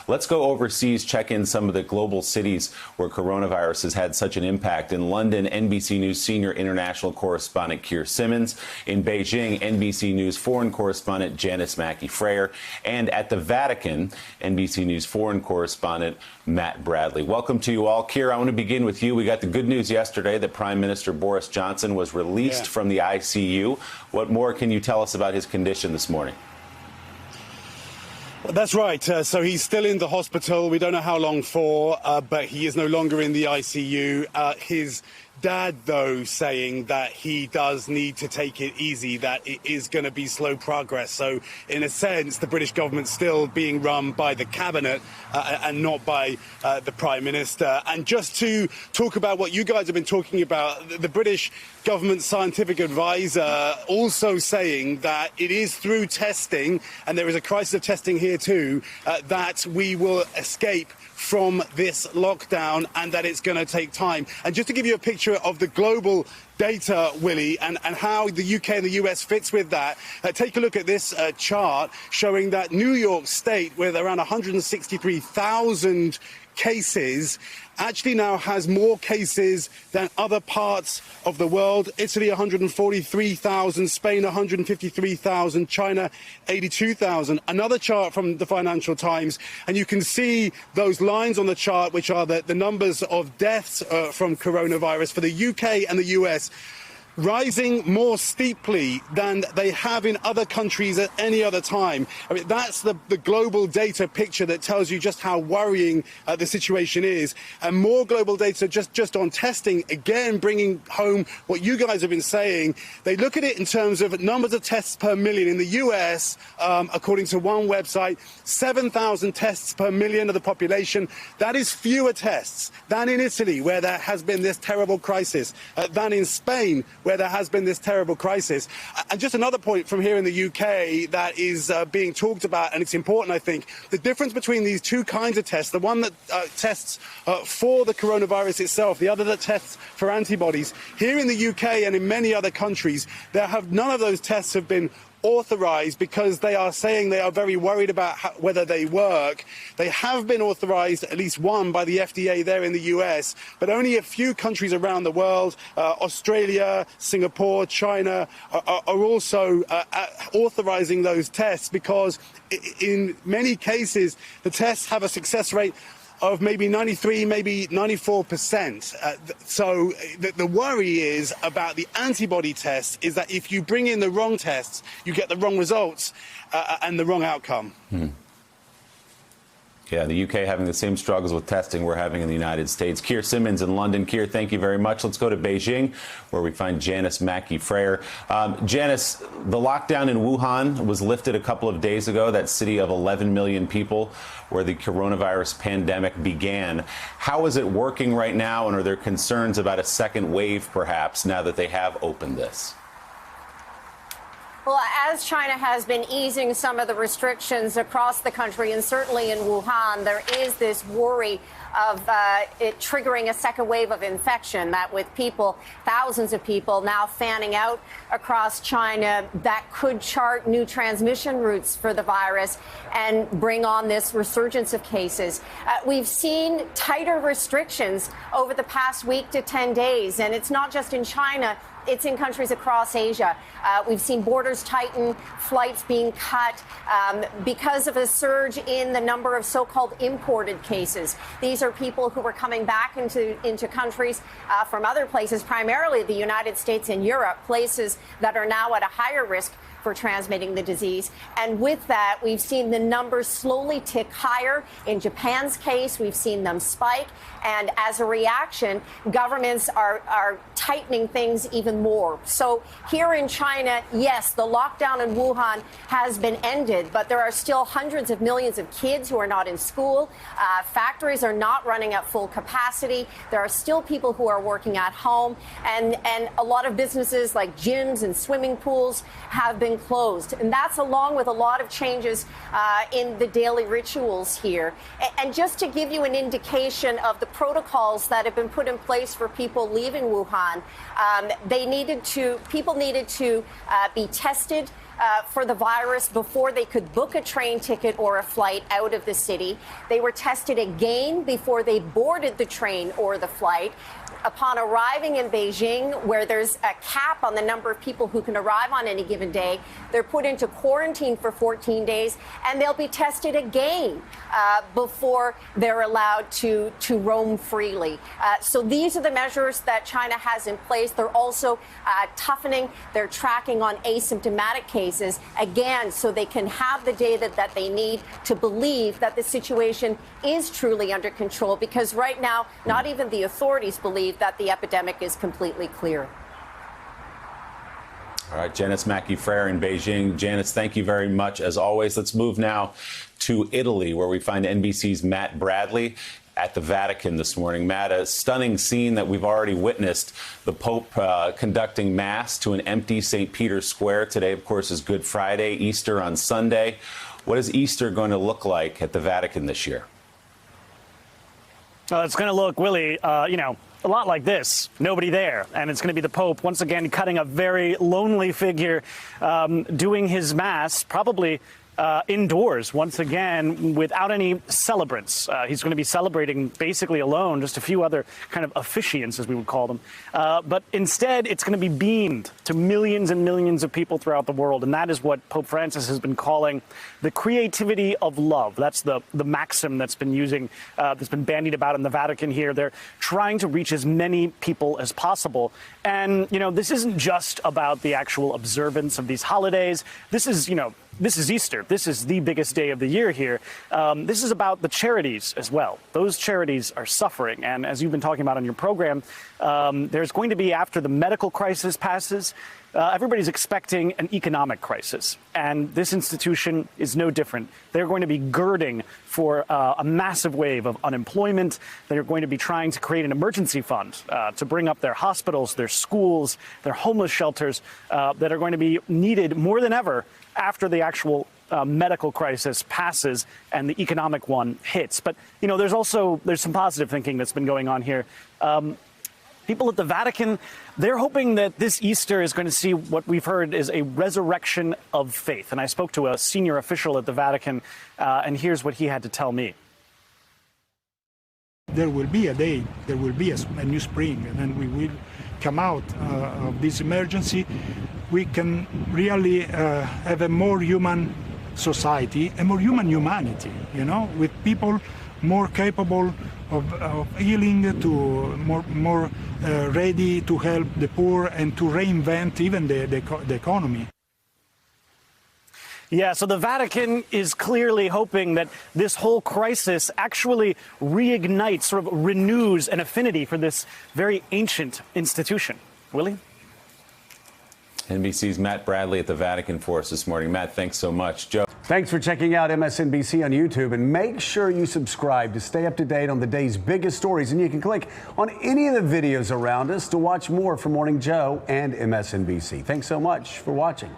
Let's go overseas, check in some of the global cities where coronavirus has had such an impact. In London, NBC News senior international correspondent Keir Simmons. In Beijing, NBC News foreign correspondent Janice Mackey-Frayer. And at the Vatican, NBC News foreign correspondent Matt Bradley. Welcome to you all. Keir, I want to begin with you. We got the good news yesterday that Prime Minister Boris Johnson was released from the ICU. What more can you tell us about his condition this morning? That's right. So he's still in the hospital. We don't know how long for, but he is no longer in the ICU. His dad, though, saying that he does need to take it easy, that it is going to be slow progress. So in a sense, the British government's still being run by the cabinet and not by the Prime Minister. And just to talk about what you guys have been talking about, the British government scientific advisor also saying that it is through testing, and there is a crisis of testing here too, that we will escape from this lockdown, and that it's going to take time. And just to give you a picture of the global data, Willie, and how the UK and the US fits with that, take a look at this chart showing that New York State, with around 163,000 cases, actually now has more cases than other parts of the world. Italy, 143,000, Spain, 153,000, China, 82,000. Another chart from the Financial Times, and you can see those lines on the chart, which are the numbers of deaths from coronavirus for the UK and the US, rising more steeply than they have in other countries at any other time. I mean, that's the global data picture that tells you just how worrying the situation is. And more global data just on testing, again, bringing home what you guys have been saying. They look at it in terms of numbers of tests per million. In the US, according to one website, 7,000 tests per million of the population. That is fewer tests than in Italy, where there has been this terrible crisis, than in Spain, where there has been this terrible crisis. And just another point from here in the UK that is being talked about, and it's important, I think, the difference between these two kinds of tests, the one that tests for the coronavirus itself, the other that tests for antibodies. Here in the UK and in many other countries, none of those tests have been authorized because they are saying they are very worried about whether they work. They have been authorized, at least one, by the FDA there in the US, but only a few countries around the world, Australia, Singapore, China, are also authorizing those tests because in many cases the tests have a success rate of maybe 93, maybe 94%. So the worry is about the antibody tests is that if you bring in the wrong tests, you get the wrong results and the wrong outcome. Yeah, the UK having the same struggles with testing we're having in the United States. Keir Simmons in London. Keir, thank you very much. Let's go to Beijing, where we find Janice Mackey-Frayer. Janice, the lockdown in Wuhan was lifted a couple of days ago, that city of 11 million people where the coronavirus pandemic began. How is it working right now, and are there concerns about a second wave, perhaps, now that they have opened this? Well, as China has been easing some of the restrictions across the country, and certainly in Wuhan, there is this worry of it triggering a second wave of infection, that with people, thousands of people now fanning out across China, that could chart new transmission routes for the virus and bring on this resurgence of cases. We've seen tighter restrictions over the past week to 10 days, and it's not just in China. It's in countries across Asia. We've seen borders tighten, flights being cut because of a surge in the number of so-called imported cases. These are people who were coming back into countries from other places, primarily the United States and Europe, places that are now at a higher risk for transmitting the disease. And with that, we've seen the numbers slowly tick higher. In Japan's case, we've seen them spike. And as a reaction, governments are tightening things even more. So here in China, yes, the lockdown in Wuhan has been ended, but there are still hundreds of millions of kids who are not in school. Factories are not running at full capacity. There are still people who are working at home. And a lot of businesses like gyms and swimming pools have been closed. And that's along with a lot of changes in the daily rituals here. And just to give you an indication of the protocols that have been put in place for people leaving Wuhan, people needed to be tested for the virus before they could book a train ticket or a flight out of the city. They were tested again before they boarded the train or the flight. Upon arriving in Beijing, where there's a cap on the number of people who can arrive on any given day, they're put into quarantine for 14 days, and they'll be tested again before they're allowed to roam freely. So these are the measures that China has in place. They're also toughening their tracking on asymptomatic cases, again, so they can have the data that they need to believe that the situation is truly under control, because right now, not even the authorities believe that the epidemic is completely clear. All right, Janice Mackey-Frere in Beijing. Janice, thank you very much. As always, let's move now to Italy, where we find NBC's Matt Bradley at the Vatican this morning. Matt, a stunning scene that we've already witnessed, the Pope conducting Mass to an empty St. Peter's Square. Today, of course, is Good Friday, Easter on Sunday. What is Easter going to look like at the Vatican this year? It's going to look, Willie, a lot like this. Nobody there. And it's going to be the Pope, once again, cutting a very lonely figure, doing his Mass, probably indoors, once again, without any celebrants. He's going to be celebrating basically alone, just a few other kind of officiants, as we would call them. But instead, it's going to be beamed to millions and millions of people throughout the world. And that is what Pope Francis has been calling the creativity of love. That's the maxim that's been that's been bandied about in the Vatican here. They're trying to reach as many people as possible. And, this isn't just about the actual observance of these holidays. This is Easter. This is the biggest day of the year here. This is about the charities as well. Those charities are suffering. And as you've been talking about on your program, there's going to be, after the medical crisis passes, everybody's expecting an economic crisis. And this institution is no different. They're going to be girding for a massive wave of unemployment. They're going to be trying to create an emergency fund to bring up their hospitals, their schools, their homeless shelters that are going to be needed more than ever after the actual medical crisis passes and the economic one hits. But, there's some positive thinking that's been going on here. People at the Vatican, they're hoping that this Easter is going to see what we've heard is a resurrection of faith. And I spoke to a senior official at the Vatican, and here's what he had to tell me. There will be a day, there will be a new spring, and then we will come out of this emergency. We can really have a more human society, a more human humanity, with people more capable of healing, to more ready to help the poor and to reinvent even the economy. Yeah, so the Vatican is clearly hoping that this whole crisis actually reignites, sort of renews an affinity for this very ancient institution. Willie? NBC's Matt Bradley at the Vatican for us this morning. Matt, thanks so much. Joe. Thanks for checking out MSNBC on YouTube, and make sure you subscribe to stay up to date on the day's biggest stories. And you can click on any of the videos around us to watch more from Morning Joe and MSNBC. Thanks so much for watching.